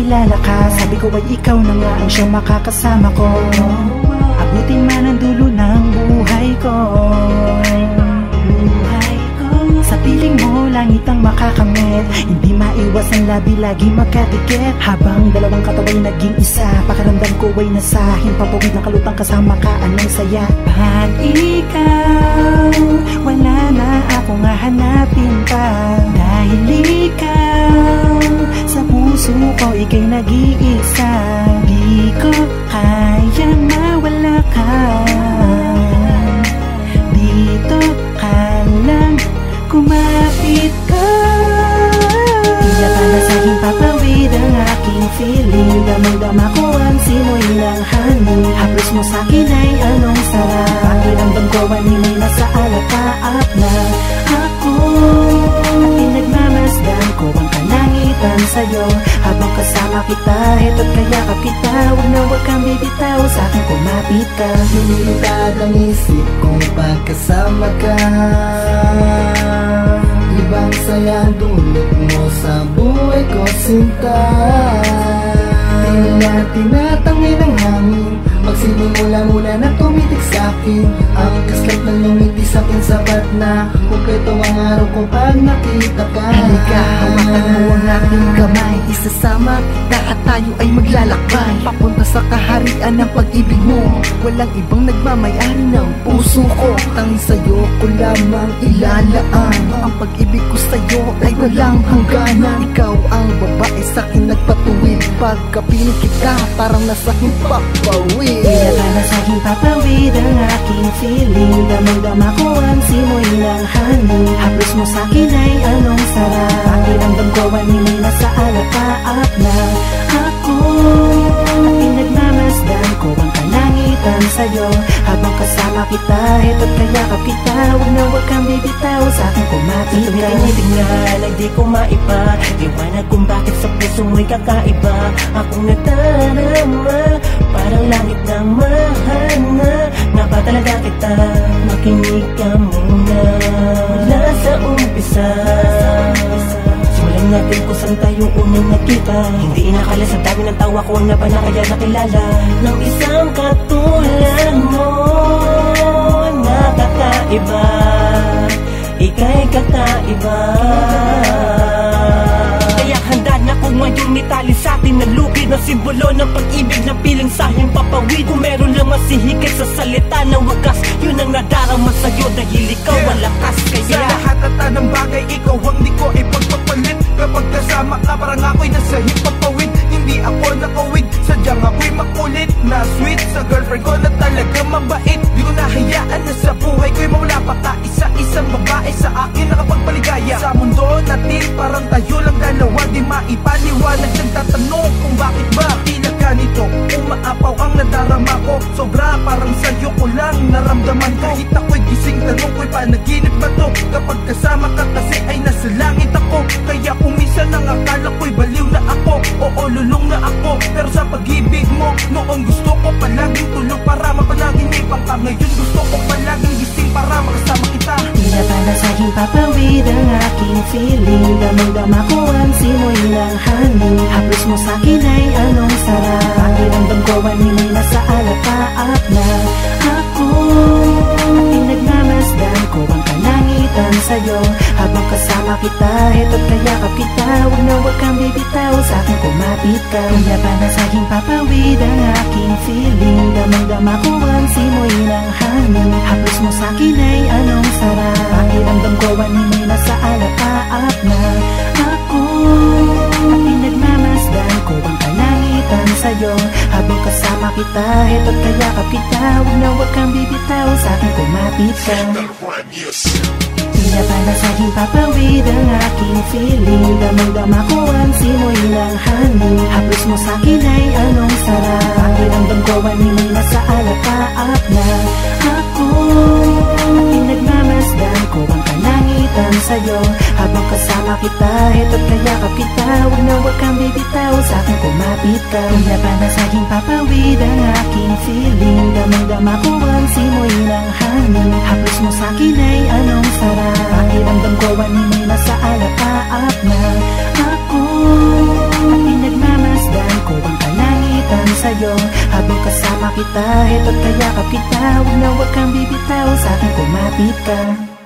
nakilala ka, sabi ko ay ikaw na nga ang siyang makakasama ko. Abutin man ang dulo ng buhay ko. Sa piling mo, langit ang makakamit. Hindi maiwas ang labi, lagi magkadikit. Habang dalawang katawan naging isa, pakiramdam ko ay nasa himpapawid na kalutang kasama ka, anong saya. Pag ikaw, wala na akong hahanapin pa. Dahil ikaw, sa puso ko ika'y nag-iisa. Di ko kayang mawala ka. Dito ka lang, kumapit ka. Tila pa na sa'king papawid ang aking feeling. Damang-dama ko ang simoy ng hangin. Haplos mo sa'kin ay anong sarap. Pakiramdam ko animoy nasa alapaap na ako. At pinagmamasdan ko ang kalangitan sa'yo. Habang kasama kita, heto't kayakap kita. Huwag kang bibitaw, sa'kin kumapit ka. Lumilipad ang isip ko pagkasama ka. Ibang saya ang dulot mo sa buhay ko, sinta. Tila tinatangin ang hangin. Magsinimula muna na tumitik sa'kin. Ang kaslat ng lumiti sa'kin sapat na. Kumpleto ang araw ko pag nakita ka. Halika, hawakan mo ang aking kamay. Isasama kita at tayo ay maglalakbay papunta sa kaharian ng pag-ibig mo. Walang ibang nagmamayari ng puso ko. Tanging sa'yo ko lamang ilalaan. Ang pag-ibig ko sa'yo ay walang hangganan. Ikaw ang babae sa'kin nagpatuwid. Pagkapiling kita parang nasa himpapawid. Tila pa na sa'king papawid ang aking feeling. Damang-dama ko ang simoy ng hangin. Haplos mo sa'kin ay anong sarap. Pakiramdam ko animoy nasa alapaap na ako. At pinagmamasdan ko ang kalangitan sa'yo. Habang kasama kita, heto't kayakap kita. Huwag kang bibitaw, sa'kin kumapit ka. Sa tuwing tinitingnan ay di ko maiba. Liwanag kung bakit sa puso mo'y kakaiba. Akong nadarama, parang langit na mahana. Nga ba talaga kita? Makinig ka muna. Mula sa umpisa, simulan natin kung saan tayo unang nakita. Hindi inakala sa dami ng tawa ko na ba na kaya nakilala ng isang katulad mo. Nakakaiba, ika'y kakaiba. Kaya handa na kung ngayon itali sa atin na lukid na simbolo ng pag-ibig na piling sa himpapawid. Kung meron lang masihikit sa salita ng wagas, yun ang nadarama sa'yo dahil ikaw ang lakas. Kaya sa lahat at ng bagay, ikaw ang di ko ipagpapalit. Kapag kasama ka parang ako'y nasa himpapawid. Hindi ako nakawid, sadyang ako'y makulit. Na sweet sa girlfriend ko na talaga mabait. Di ko nahayaan na sa buhay ko'y mawala pa ka. Isa-isang babae sa akin nakapagpaligaya. Sa mundo natin parang tayo lang dalawa. Di maipaliwanag, nagtatanong kung bakit ba tila ganito. Umaapaw ang nadarama ko, sobra parang sa'yo ko lang naramdaman ko. Kahit ako'y gising, tanong ko'y panaginip ba to? Kapag kasama ka kasi ay nasa langit ako. Kaya kung minsan ang akala ko'y baliw na ako, oo lulong na ako. Pero sa pag-ibig mo, noong gusto ko palaging tulog para mapanaginipan ka. Ngayon gusto ko palaging gising para makasama kita. Tila pa na sa'king papawid ang aking feeling. Damang-dama ko ang simoy ng hangin. Haplos mo sa'kin ay anong sarap. Pakiramdam ko animoy nasa alapaap na ako. At pinagmamasdan ko ang kalangitan sa'yo. Habang kasama kita, heto't kayakap kita. Huwag kang bibitaw, sa'kin kumapit ka. Tila pa na sa'king papawid ang aking feeling. Damang-dama ko ang simoy ng hangin. Haplos mo sa'kin ay anong sarap. Pakiramdam ko animoy nasa alapaap na ako. At pinagmamasdan ko ang kalangitan sa'yo. Habang kasama kita, heto't kayakap kita. Huwag kang bibitaw, sa'kin kumapit ka. Tila pa na sa'king papawid ang aking feeling. Damang-dama ko ang simoy ng hangin. Haplos mo sa'kin ay anong sarap. Pakiramdam ko animoy nasa alapaap na ako. At pinagmamasdan ko ang kalangitan sa'yo. Habang kasama kita, heto't kayakap kita. Huwag kang bibitaw, sa'kin kumapit ka. Tila pa na sa'king papawid ang aking feeling. Damang-dama ko ang simoy ng hangin. Haplos mo sa'kin ay anong sarap. Pakiramdam ko animoy nasa alapaap na ako. At pinagmamasdan ko ang kalangitan sa'yo. Habang kasama kita, heto't kayakap kita. Huwag kang bibitaw, sa'kin kumapit ka. Tila pa na sa'king papawid ang aking feeling. Damang-dama ko ang simoy ng hangin. Haplos mo sa'kin ay anong sarap. Pakiramdam ko animoy nasa alapaap na ako. At pinagmamasdan Ako ang kalangitan sa'yo, habang kasama kita, eto't kayakap kita. Huwag na huwag kang bibitaw, sa'kin kumapit ka.